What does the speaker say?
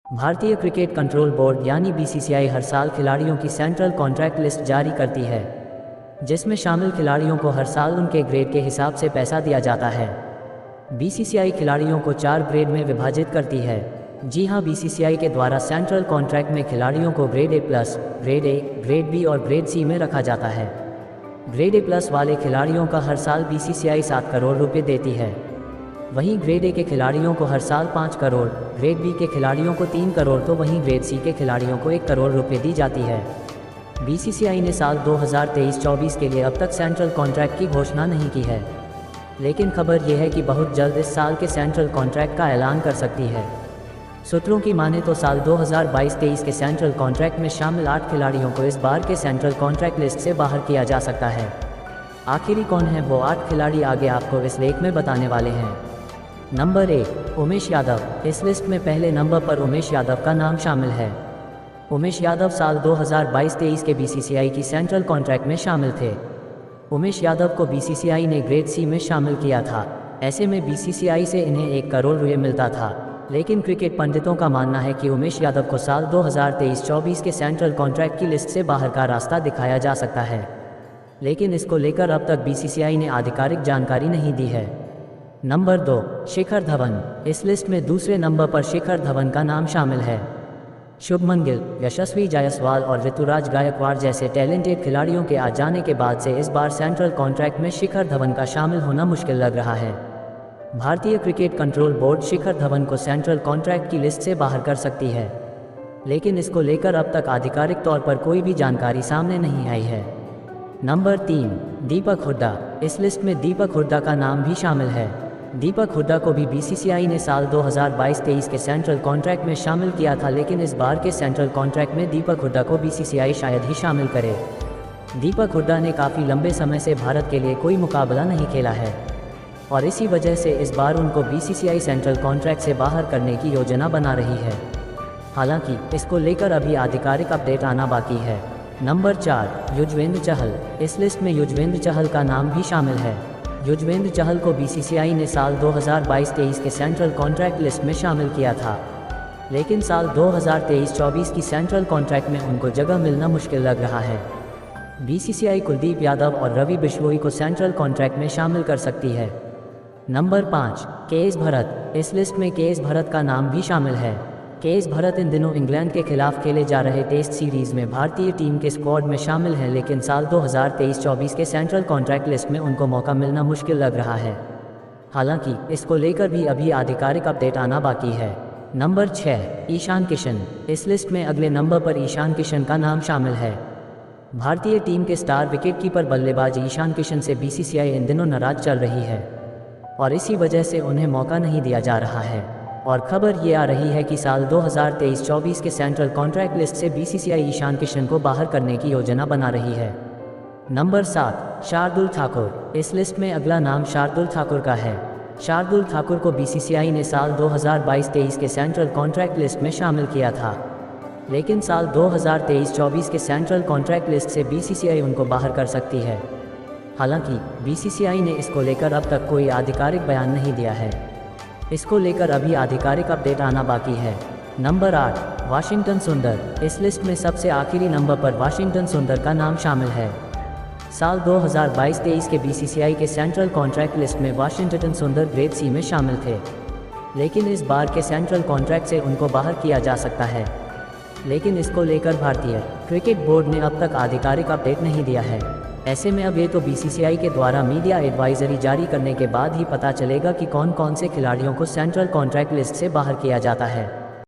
भारतीय cricket control board यानी BCCI हर साल खिलाड़ियों की सेंट्रल कॉन्ट्रैक्ट लिस्ट जारी करती है, जिसमें शामिल खिलाड़ियों को हर साल उनके ग्रेड के हिसाब से पैसा दिया जाता है। बीसीसीआई खिलाड़ियों को 4 ग्रेड में विभाजित करती है। जी हां, बीसीसीआई के द्वारा सेंट्रल कॉन्ट्रैक्ट में खिलाड़ियों को grade A plus, grade A, grade B और ग्रेड सी में रखा जाता है। ग्रेड ए प्लस वाले खिलाड़ियों का हर साल बीसीसीआई 7 करोड़ रुपये देती है। वहीं ग्रेड ए के खिलाड़ियों को हर साल 5 करोड़, ग्रेड बी के खिलाड़ियों को 3 करोड़ तो वहीं ग्रेड सी के खिलाड़ियों को 1 करोड़ रुपये दी जाती है। बीसीसीआई ने साल 2023-24 के लिए अब तक सेंट्रल कॉन्ट्रैक्ट की घोषणा नहीं की है, लेकिन खबर यह है कि बहुत जल्द इस साल के सेंट्रल कॉन्ट्रैक्ट का ऐलान कर सकती है। सूत्रों की माने तो साल 2022-23 के सेंट्रल कॉन्ट्रैक्ट में शामिल 8 खिलाड़ियों को इस बार के सेंट्रल कॉन्ट्रैक्ट लिस्ट से बाहर किया जा सकता है। आखिरी कौन है वो 8 खिलाड़ी, आगे आपको इस लेख में बताने वाले हैं। नंबर 1, उमेश यादव। इस लिस्ट में पहले नंबर पर उमेश यादव का नाम शामिल है। उमेश यादव साल 2022-23 के बीसीसीआई की सेंट्रल कॉन्ट्रैक्ट में शामिल थे। उमेश यादव को बीसीसीआई ने ग्रेड सी में शामिल किया था। ऐसे में बीसीसीआई से इन्हें 1 करोड़ रुपये मिलता था, लेकिन क्रिकेट पंडितों का मानना है कि उमेश यादव को साल 2023-24 के सेंट्रल कॉन्ट्रैक्ट की लिस्ट से बाहर का रास्ता दिखाया जा सकता है, लेकिन इसको लेकर अब तक बीसीसीआई ने आधिकारिक जानकारी नहीं दी है। नंबर 2, शिखर धवन। इस लिस्ट में दूसरे नंबर पर शिखर धवन का नाम शामिल है। शुभमन गिल, यशस्वी जायसवाल और ऋतुराज गायकवाड़ जैसे टैलेंटेड खिलाड़ियों के आ जाने के बाद से इस बार सेंट्रल कॉन्ट्रैक्ट में शिखर धवन का शामिल होना मुश्किल लग रहा है। भारतीय cricket control board Shikhar Dhawan को सेंट्रल कॉन्ट्रैक्ट की लिस्ट से बाहर कर सकती है, लेकिन इसको लेकर अब तक आधिकारिक तौर पर कोई भी जानकारी सामने नहीं आई है। नंबर 3, दीपक हुड्डा। इस लिस्ट में दीपक हुड्डा का नाम भी शामिल है। दीपक हुड्डा को भी बीसीसीआई ने साल 2022-23 के सेंट्रल कॉन्ट्रैक्ट में शामिल किया था, लेकिन इस बार के सेंट्रल कॉन्ट्रैक्ट में दीपक हुड्डा को बीसीसीआई शायद ही शामिल करे। दीपक हुड्डा ने काफ़ी लंबे समय से भारत के लिए कोई मुकाबला नहीं खेला है और इसी वजह से इस बार उनको बीसीसीआई सेंट्रल कॉन्ट्रैक्ट से बाहर करने की योजना बना रही है। हालांकि इसको लेकर अभी आधिकारिक अपडेट आना बाकी है। नंबर 4, युजवेंद्र चहल। इस लिस्ट में युजवेंद्र चहल का नाम भी शामिल है। युजवेंद्र चहल को बीसीसीआई ने साल 2022-23 के सेंट्रल कॉन्ट्रैक्ट लिस्ट में शामिल किया था, लेकिन साल 2023-24 की सेंट्रल कॉन्ट्रैक्ट में उनको जगह मिलना मुश्किल लग रहा है। बीसीसीआई कुलदीप यादव और रवि बिश्नोई को सेंट्रल कॉन्ट्रैक्ट में शामिल कर सकती है। Number 5, K S. भरत। इस लिस्ट में के.एस. भरत का नाम भी शामिल है। के.एस. भरत इन दिनों इंग्लैंड के खिलाफ खेले जा रहे टेस्ट सीरीज में भारतीय टीम के स्क्वाड में शामिल हैं, लेकिन साल 2023-24 के सेंट्रल कॉन्ट्रैक्ट लिस्ट में उनको मौका मिलना मुश्किल लग रहा है। हालांकि इसको लेकर भी अभी आधिकारिक अपडेट आना बाकी है। नंबर 6, ईशान किशन। इस लिस्ट में अगले नंबर पर ईशान किशन का नाम शामिल है। भारतीय टीम के स्टार विकेटकीपर बल्लेबाज ईशान किशन से बीसीसीआई इन दिनों नाराज चल रही है और इसी वजह से उन्हें मौका नहीं दिया जा रहा है और खबर ये आ रही है कि साल 2023-24 के सेंट्रल कॉन्ट्रैक्ट लिस्ट से बीसीसीआई ईशान किशन को बाहर करने की योजना बना रही है। नंबर 7, शार्दुल ठाकुर। इस लिस्ट में अगला नाम शार्दुल ठाकुर का है। शार्दुल ठाकुर को बीसीसीआई ने साल 2022-23 के सेंट्रल कॉन्ट्रैक्ट लिस्ट में शामिल किया था, लेकिन साल 2023-24 के सेंट्रल कॉन्ट्रैक्ट लिस्ट से बीसीसीआई उनको बाहर कर सकती है। हालांकि बीसीसीआई ने इसको लेकर अब तक कोई आधिकारिक बयान नहीं दिया है। इसको लेकर अभी आधिकारिक अपडेट आना बाकी है। नंबर 8, वाशिंगटन सुंदर। इस लिस्ट में सबसे आखिरी नंबर पर वाशिंगटन सुंदर का नाम शामिल है। साल 2022-23 के बीसीसीआई के सेंट्रल कॉन्ट्रैक्ट लिस्ट में वाशिंगटन सुंदर ग्रेड सी में शामिल थे, लेकिन इस बार के सेंट्रल कॉन्ट्रैक्ट से उनको बाहर किया जा सकता है, लेकिन इसको लेकर भारतीय क्रिकेट बोर्ड ने अब तक आधिकारिक अपडेट नहीं दिया है। ऐसे में अब ये तो बीसीसीआई के द्वारा मीडिया एडवाइजरी जारी करने के बाद ही पता चलेगा कि कौन कौन से खिलाड़ियों को सेंट्रल कॉन्ट्रैक्ट लिस्ट से बाहर किया जाता है।